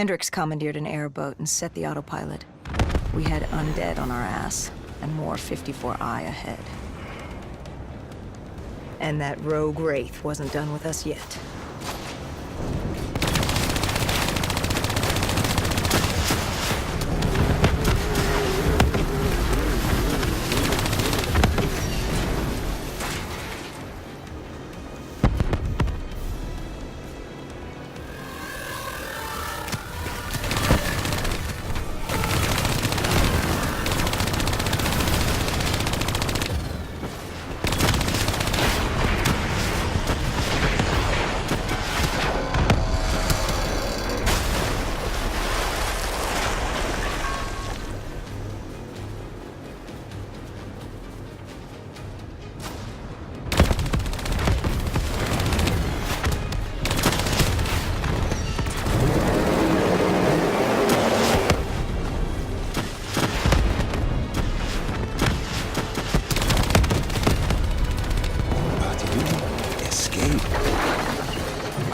Hendricks commandeered an airboat and set the autopilot. We had undead on our ass, and more 54I ahead. And that rogue Wraith wasn't done with us yet.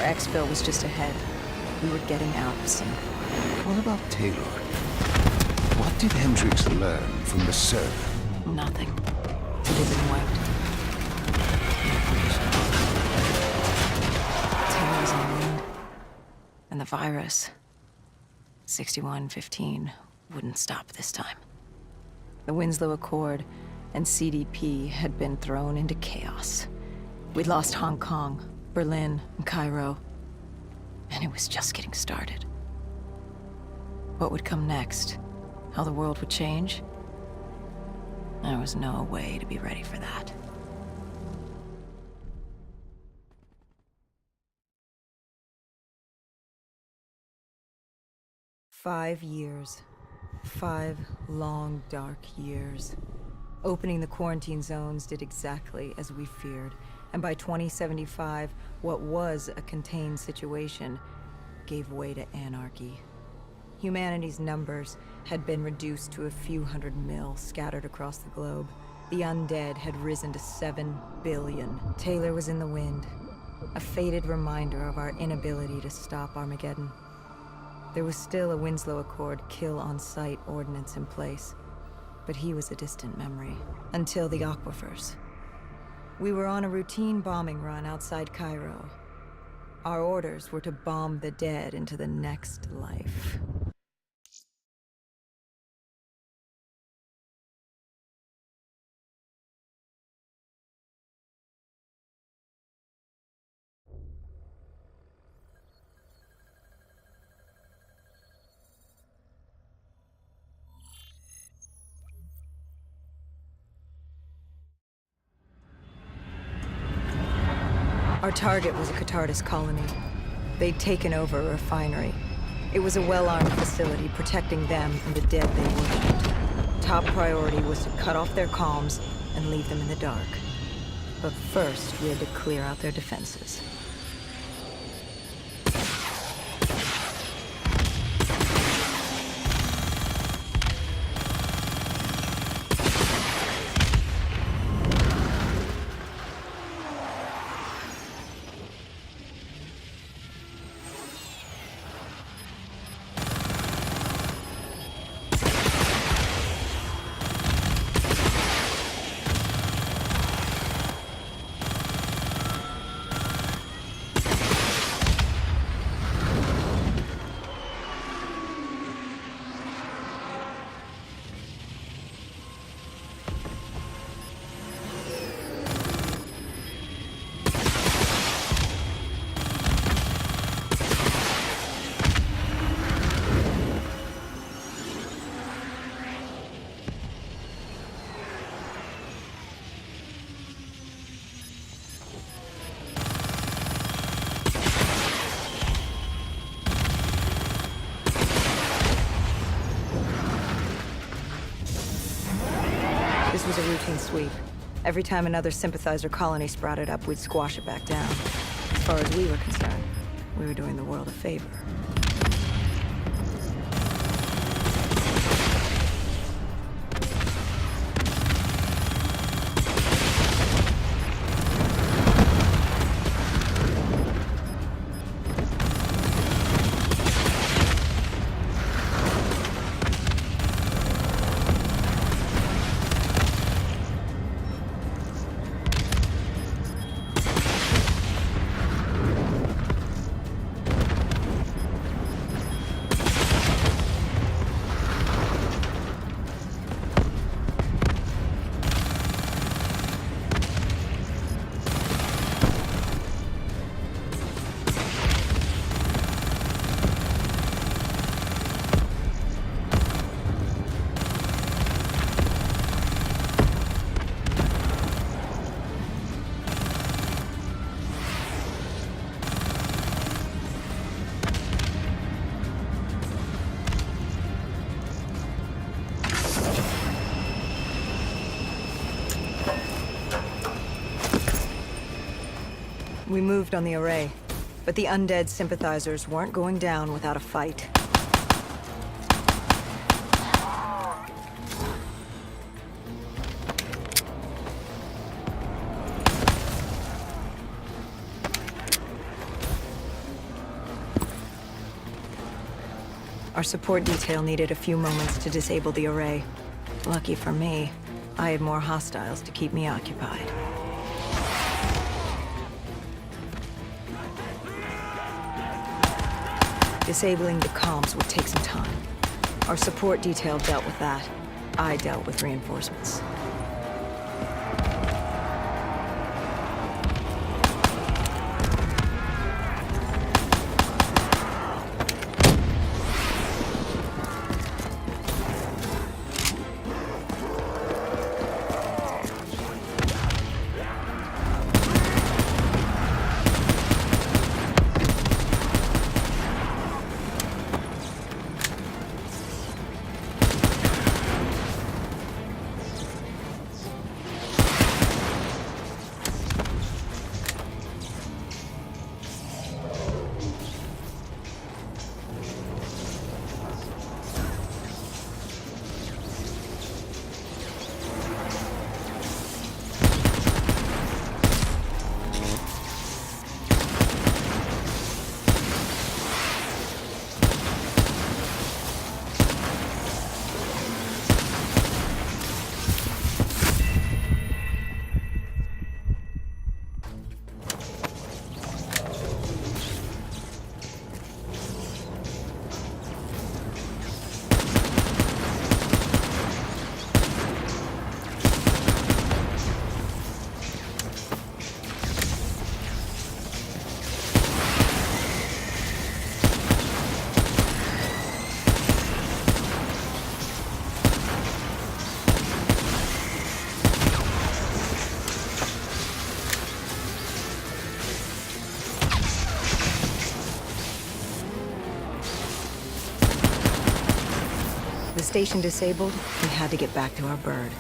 Exfil was just ahead. We were getting out soon. What about Taylor? What did Hendricks learn from the server? Nothing. It had been wiped. Taylor was in the wind. And the virus, 6115, wouldn't stop this time. The Winslow Accord and CDP had been thrown into chaos. We'd lost Hong Kong, Berlin, and Cairo. And it was just getting started. What would come next? How the world would change? There was no way to be ready for that. "5 years. 5 long, dark years. Opening the quarantine zones did exactly as we feared. And by 2075, what was a contained situation gave way to anarchy. Humanity's numbers had been reduced to a few hundred mil scattered across the globe. The undead had risen to 7 billion. Taylor was in the wind, a faded reminder of our inability to stop Armageddon. There was still a Winslow Accord kill-on-sight ordinance in place, but he was a distant memory, until the aquifers. We were on a routine bombing run outside Cairo. Our orders were to bomb the dead into the next life. Our target was a Catardus colony. They'd taken over a refinery. It was a well-armed facility protecting them and the dead they worshipped. Top priority was to cut off their comms and leave them in the dark. But first, we had to clear out their defenses. This was a routine sweep. Every time another sympathizer colony sprouted up, we'd squash it back down. As far as we were concerned, we were doing the world a favor. We moved on the array, but the undead sympathizers weren't going down without a fight. Our support detail needed a few moments to disable the array. Lucky for me, I had more hostiles to keep me occupied. Disabling the comms would take some time. Our support detail dealt with that. I dealt with reinforcements. The station disabled, we had to get back to our bird.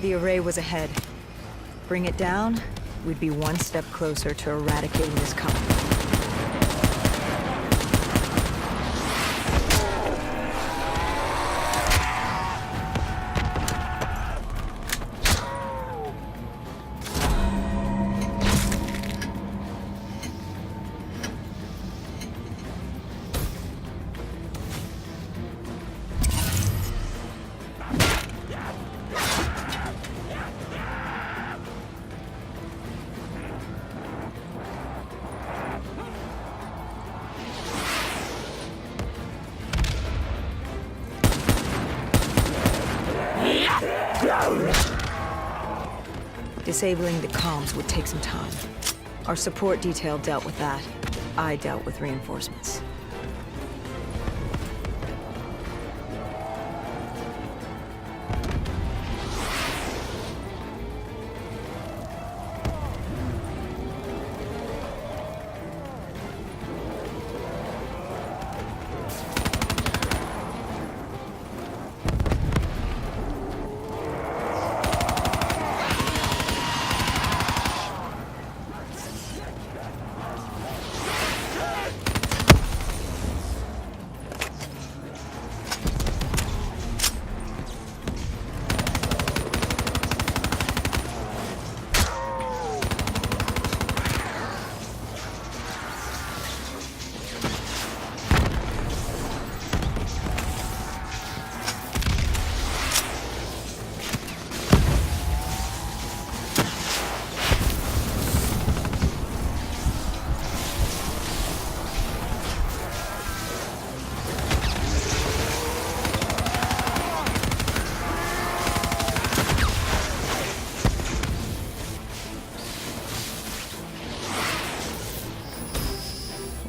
The array was ahead. Bring it down, we'd be one step closer to eradicating this colony. Disabling the comms would take some time. Our support detail dealt with that. I dealt with reinforcements.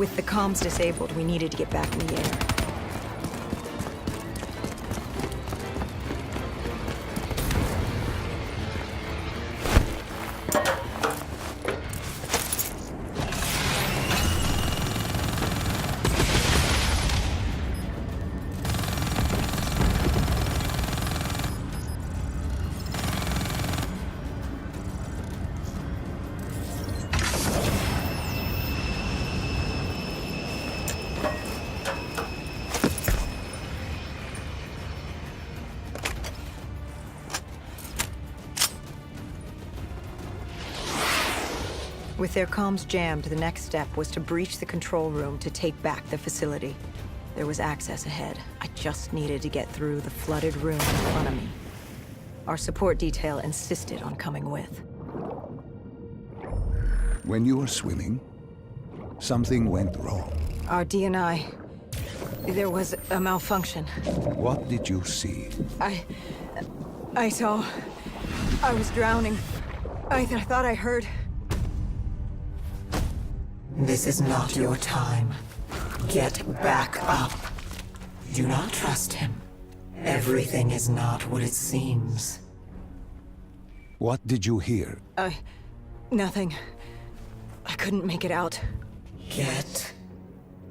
With the comms disabled, we needed to get back in the air. With their comms jammed, the next step was to breach the control room to take back the facility. There was access ahead. I just needed to get through the flooded room in front of me. Our support detail insisted on coming with. When you were swimming, something went wrong. Our DNI... There was a malfunction. What did you see? I saw... I was drowning. I thought I heard... This is not your time. Get back up. Do not trust him. Everything is not what it seems. What did you hear? Nothing. I couldn't make it out. Get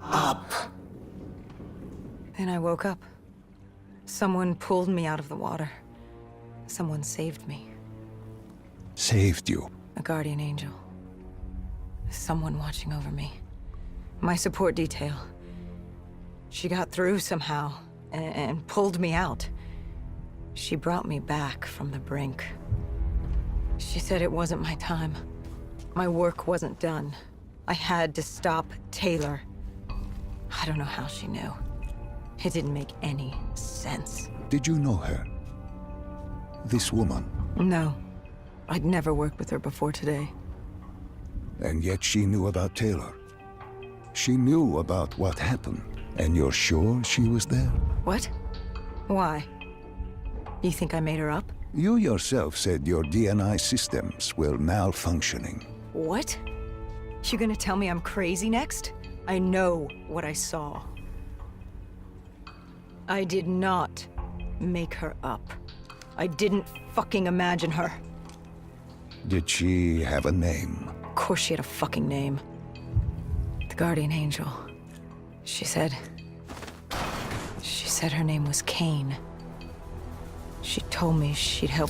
up. Then I woke up. Someone pulled me out of the water. Someone saved me. Saved you? A guardian angel. Someone watching over me. My support detail. She got through somehow, and pulled me out. She brought me back from the brink. She said it wasn't my time. My work wasn't done. I had to stop Taylor. I don't know how she knew. It didn't make any sense. Did you know her? This woman? No. I'd never worked with her before today. And yet she knew about Taylor. She knew about what happened. And you're sure she was there? What? Why? You think I made her up? You yourself said your DNI systems were malfunctioning. What? You gonna tell me I'm crazy next? I know what I saw. I did not make her up. I didn't fucking imagine her. Did she have a name? Of course she had a fucking name. The Guardian Angel. She said her name was Kane. She told me she'd help